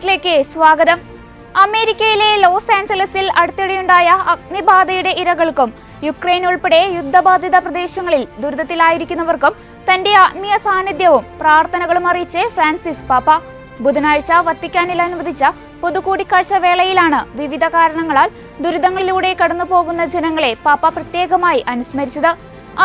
അപ്ഡേറ്റ്സിലേക്ക് സ്വാഗതം. അമേരിക്കയിലെ loss ആഞ്ചലസിൽ അടുത്തിടെയുണ്ടായ അഗ്നിബാധയുടെ ഇരകൾക്കും Ukraine ഉൾപ്പെടെ യുദ്ധബാധിത പ്രദേശങ്ങളിൽ ദുരിതത്തിലായിരിക്കുന്നവർക്കും തന്റെ ആത്മീയ സാന്നിധ്യവും പ്രാർത്ഥനകളും അറിയിച്ച് ഫ്രാൻസിസ് പാപ്പ ബുധനാഴ്ച വത്തിക്കാനിൽ അനുവദിച്ച പൊതുകൂടിക്കാഴ്ച വേളയിലാണ് വിവിധ കാരണങ്ങളാൽ ദുരിതങ്ങളിലൂടെ കടന്നുപോകുന്ന ജനങ്ങളെ പാപ്പ പ്രത്യേകമായി അനുസ്മരിച്ചത്.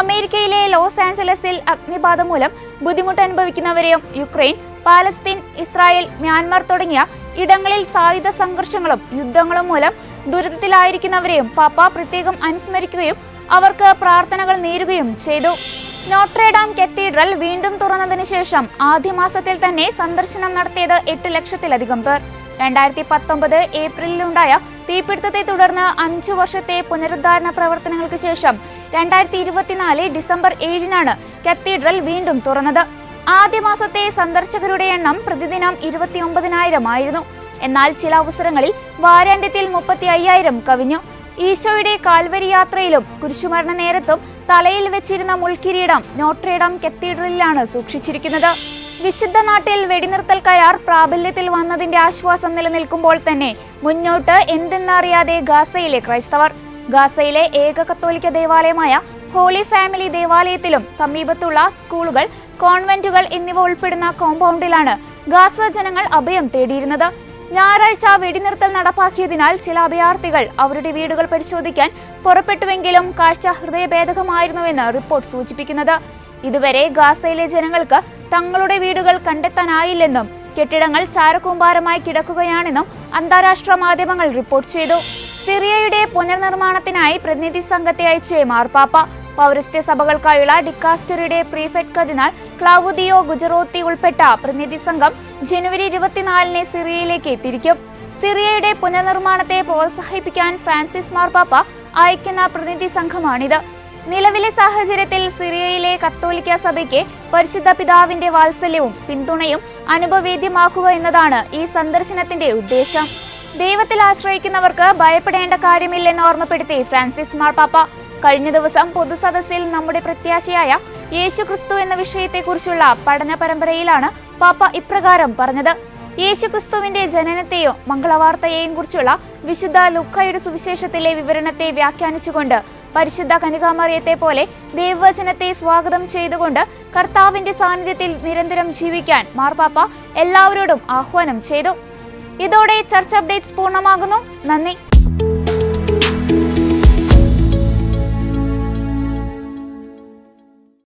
അമേരിക്കയിലെ ലോസ് ആഞ്ചലസിൽ അഗ്നിബാധ മൂലം ബുദ്ധിമുട്ട് അനുഭവിക്കുന്നവരെയും യുക്രൈൻ, പാലസ്തീൻ, ഇസ്രായേൽ, മ്യാൻമാർ തുടങ്ങിയ ഇടങ്ങളിൽ സായുധ സംഘർഷങ്ങളും യുദ്ധങ്ങളും മൂലം ദുരിതത്തിലായിരിക്കുന്നവരെയും പാപ്പ പ്രത്യേകം അനുസ്മരിക്കുകയും അവർക്ക് പ്രാർത്ഥനകൾ നേരുകയും ചെയ്തു. നോട്രേഡാം കത്തീഡ്രൽ വീണ്ടും തുറന്നതിന് ശേഷം ആദ്യ മാസത്തിൽ തന്നെ സന്ദർശനം നടത്തിയത് 8 ലക്ഷത്തിലധികം പേർ. 2019 ഏപ്രിലിലുണ്ടായ തീപിടുത്തത്തെ തുടർന്ന് 5 വർഷത്തെ പുനരുദ്ധാരണ പ്രവർത്തനങ്ങൾക്ക് ശേഷം 2024 ഡിസംബർ 7-നാണ് കത്തീഡ്രൽ വീണ്ടും തുറന്നത്. ആദ്യ മാസത്തെ സന്ദർശകരുടെ എണ്ണം പ്രതിദിനം 29,000 ആയിരുന്നു. എന്നാൽ ചില അവസരങ്ങളിൽ വാരാന്ത്യത്തിൽ 35,000 കവിഞ്ഞു. ഈശോയുടെ കാൽവരി യാത്രയിലും കുരിശുമരണ നേരത്തും തലയിൽ വെച്ചിരുന്ന മുൾക്കിരീടം നോട്രേഡാം കത്തീഡ്രലിലാണ് സൂക്ഷിച്ചിരിക്കുന്നത്. വിശുദ്ധ നാട്ടിൽ വെടിനിർത്തൽ കരാർ പ്രാബല്യത്തിൽ വന്നതിന്റെ ആശ്വാസം നിലനിൽക്കുമ്പോൾ തന്നെ മുന്നോട്ട് എന്തെന്നറിയാതെ ഗാസയിലെ ക്രൈസ്തവർ. ഗാസയിലെ ഏക കത്തോലിക്ക ദേവാലയമായ ഹോളി ഫാമിലി ദേവാലയത്തിലും സമീപത്തുള്ള സ്കൂളുകൾ, കോൺവെന്റുകൾ എന്നിവ ഉൾപ്പെടുന്ന കോമ്പൗണ്ടിലാണ് ഗാസ ജനങ്ങൾ അഭയം തേടിയിരുന്നത്. ഞായറാഴ്ച വെടിനിർത്തൽ നടപ്പാക്കിയതിനാൽ ചില അഭയാർത്ഥികൾ അവരുടെ വീടുകൾ പരിശോധിക്കാൻ പുറപ്പെട്ടുവെങ്കിലും കാഴ്ച ഹൃദയഭേദകമായിരുന്നുവെന്ന് റിപ്പോർട്ട് സൂചിപ്പിക്കുന്നത്. ഇതുവരെ ഗാസയിലെ ജനങ്ങൾക്ക് തങ്ങളുടെ വീടുകൾ കണ്ടെത്താനായില്ലെന്നും കെട്ടിടങ്ങൾ ചാരക്കൂമ്പാരമായി കിടക്കുകയാണെന്നും അന്താരാഷ്ട്ര മാധ്യമങ്ങൾ റിപ്പോർട്ട് ചെയ്തു. സിറിയയുടെ പുനർനിർമ്മാണത്തിനായി പ്രതിനിധി സംഘത്തെ അയച്ച് മാർപ്പാപ്പ. പൗരസ്ത്യ സഭകൾക്കായുള്ള ഡിക്കാസ്റ്ററിയുടെ പ്രീഫെക്ട് കർദിനാൾ ക്ലൗദിയോ ഗുജറോത്തി ഉൾപ്പെട്ട പ്രതിനിധി സംഘം ജനുവരി 24-ന് സിറിയയിലേക്ക് തിരിക്കും. സിറിയയുടെ പുനർനിർമ്മാണത്തെ പ്രോത്സാഹിപ്പിക്കാൻ ഫ്രാൻസിസ് മാർപ്പാപ്പ അയക്കുന്ന പ്രതിനിധി സംഘമാണിത്. നിലവിലെ സാഹചര്യത്തിൽ സിറിയയിലെ കത്തോലിക്ക സഭയ്ക്ക് പരിശുദ്ധ പിതാവിന്റെ വാത്സല്യവും പിന്തുണയും അനുഭവേദ്യമാക്കുക എന്നതാണ് ഈ സന്ദർശനത്തിന്റെ ഉദ്ദേശം. ദൈവത്തിൽ ആശ്രയിക്കുന്നവർക്ക് ഭയപ്പെടേണ്ട കാര്യമില്ലെന്ന് ഓർമ്മപ്പെടുത്തി ഫ്രാൻസിസ് മാർപ്പാപ്പ കഴിഞ്ഞ ദിവസം പൊതുസദസ്സിൽ നമ്മുടെ പ്രത്യാശയായ യേശു ക്രിസ്തു എന്ന വിഷയത്തെക്കുറിച്ചുള്ള പഠന പരമ്പരയിലാണ് പാപ്പ ഇപ്രകാരം പറഞ്ഞത്. യേശു ക്രിസ്തുവിന്റെ ജനനത്തെയും മംഗളവാർത്തയെയും കുറിച്ചുള്ള വിശുദ്ധ ലൂക്കായുടെ സുവിശേഷത്തിലെ വിവരണത്തെ വ്യാഖ്യാനിച്ചുകൊണ്ട് പരിശുദ്ധ കന്യകാമറിയത്തെ പോലെ ദൈവവചനത്തെ സ്വാഗതം ചെയ്തുകൊണ്ട് കർത്താവിന്റെ സാന്നിധ്യത്തിൽ നിരന്തരം ജീവിക്കാൻ മാർപ്പാപ്പ എല്ലാവരോടും ആഹ്വാനം ചെയ്തു. ഇതോടെ ചർച്ച് അപ്ഡേറ്റ്സ് പൂർണ്ണമാകുന്നു. നന്ദി.